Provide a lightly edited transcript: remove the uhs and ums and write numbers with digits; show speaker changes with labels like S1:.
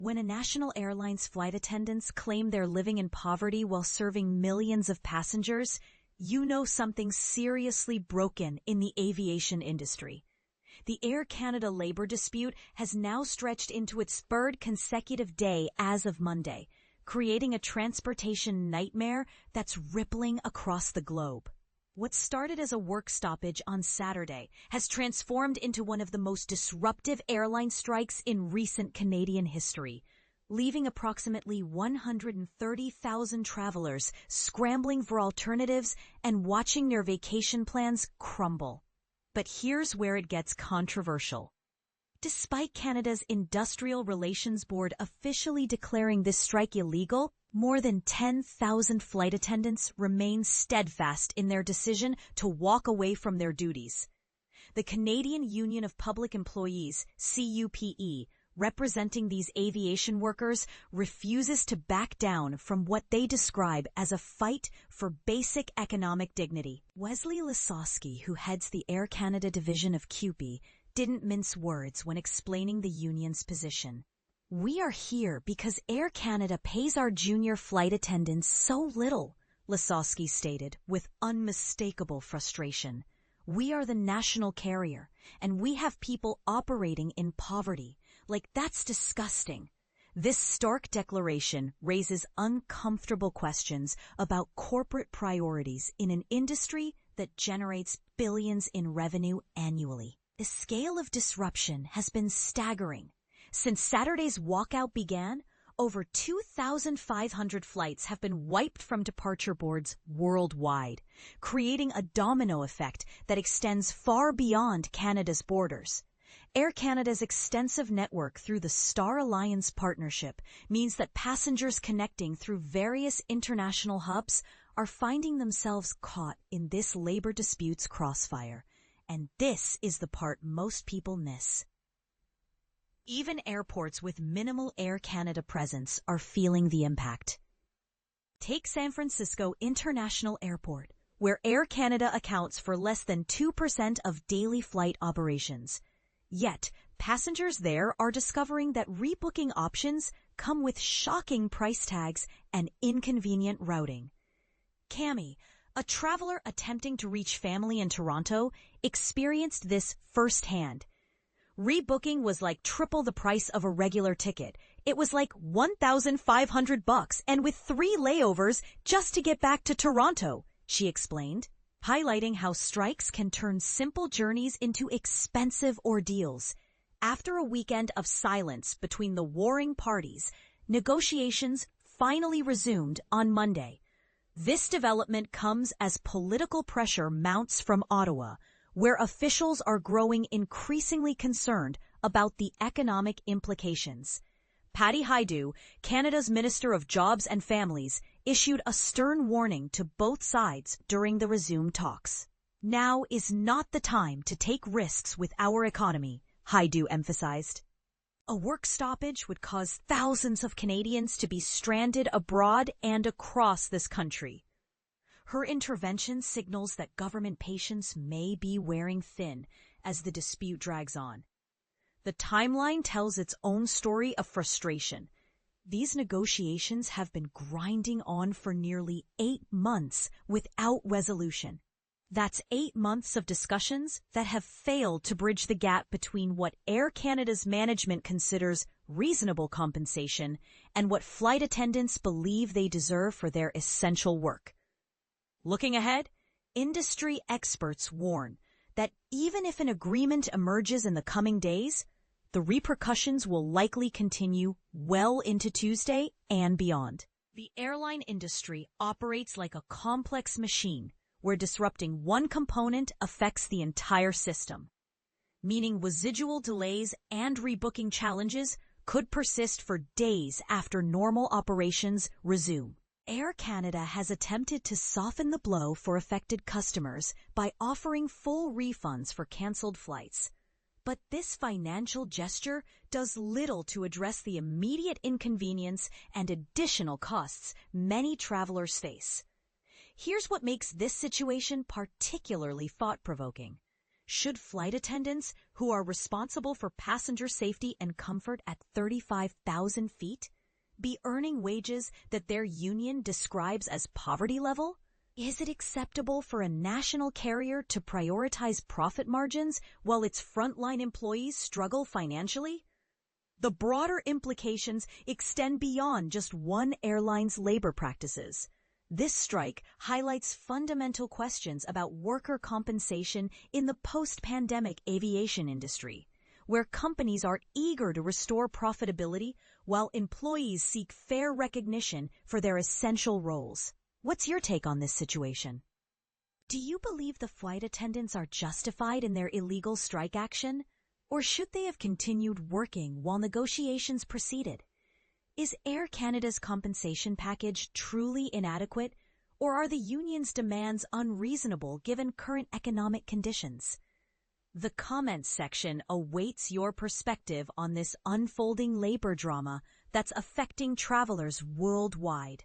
S1: When a national airline's flight attendants claim they're living in poverty while serving millions of passengers, you know something seriously broken in the aviation industry. The Air Canada labor dispute has now stretched into its third consecutive day as of Monday, creating a transportation nightmare that's rippling across the globe. What started as a work stoppage on Saturday has transformed into one of the most disruptive airline strikes in recent Canadian history, leaving approximately 130,000 travelers scrambling for alternatives and watching their vacation plans crumble. But here's where it gets controversial. Despite Canada's Industrial Relations Board officially declaring this strike illegal, more than 10,000 flight attendants remain steadfast in their decision to walk away from their duties. The Canadian Union of Public Employees, CUPE, representing these aviation workers, refuses to back down from what they describe as a fight for basic economic dignity. Wesley Lesosky, who heads the Air Canada division of CUPE, didn't mince words when explaining the union's position. "We are here because Air Canada pays our junior flight attendants so little," Lesosky stated with unmistakable frustration. "We are the national carrier, and we have people operating in poverty. Like, that's disgusting." This stark declaration raises uncomfortable questions about corporate priorities in an industry that generates billions in revenue annually. The scale of disruption has been staggering. Since Saturday's walkout began, over 2,500 flights have been wiped from departure boards worldwide, creating a domino effect that extends far beyond Canada's borders. Air Canada's extensive network through the Star Alliance partnership means that passengers connecting through various international hubs are finding themselves caught in this labor dispute's crossfire. And this is the part most people miss. Even airports with minimal Air Canada presence are feeling the impact. Take San Francisco International Airport, where Air Canada accounts for less than 2% of daily flight operations. Yet, passengers there are discovering that rebooking options come with shocking price tags and inconvenient routing. Cami, a traveler attempting to reach family in Toronto, experienced this firsthand. Rebooking was like triple the price of a regular ticket. It was like $1,500 and with 3 layovers just to get back to Toronto, she explained, highlighting how strikes can turn simple journeys into expensive ordeals. After a weekend of silence between the warring parties, negotiations finally resumed on Monday. This development comes as political pressure mounts from Ottawa, where officials are growing increasingly concerned about the economic implications. Patty Hajdu, Canada's Minister of Jobs and Families, issued a stern warning to both sides during the resumed talks. "Now is not the time to take risks with our economy," Hajdu emphasized. A work stoppage would cause thousands of Canadians to be stranded abroad and across this country. Her intervention signals that government patience may be wearing thin as the dispute drags on. The timeline tells its own story of frustration. These negotiations have been grinding on for nearly 8 months without resolution. That's 8 months of discussions that have failed to bridge the gap between what Air Canada's management considers reasonable compensation and what flight attendants believe they deserve for their essential work. Looking ahead, industry experts warn that even if an agreement emerges in the coming days, the repercussions will likely continue well into Tuesday and beyond. The airline industry operates like a complex machine where disrupting one component affects the entire system, meaning residual delays and rebooking challenges could persist for days after normal operations resume. Air Canada has attempted to soften the blow for affected customers by offering full refunds for canceled flights. But this financial gesture does little to address the immediate inconvenience and additional costs many travelers face. Here's what makes this situation particularly thought-provoking. Should flight attendants, who are responsible for passenger safety and comfort at 35,000 feet, be earning wages that their union describes as poverty level? Is it acceptable for a national carrier to prioritize profit margins while its frontline employees struggle financially? The broader implications extend beyond just one airline's labor practices. This strike highlights fundamental questions about worker compensation in the post-pandemic aviation industry, where companies are eager to restore profitability while employees seek fair recognition for their essential roles. What's your take on this situation? Do you believe the flight attendants are justified in their illegal strike action? Or should they have continued working while negotiations proceeded? Is Air Canada's compensation package truly inadequate, or are the union's demands unreasonable given current economic conditions? The comments section awaits your perspective on this unfolding labor drama that's affecting travelers worldwide.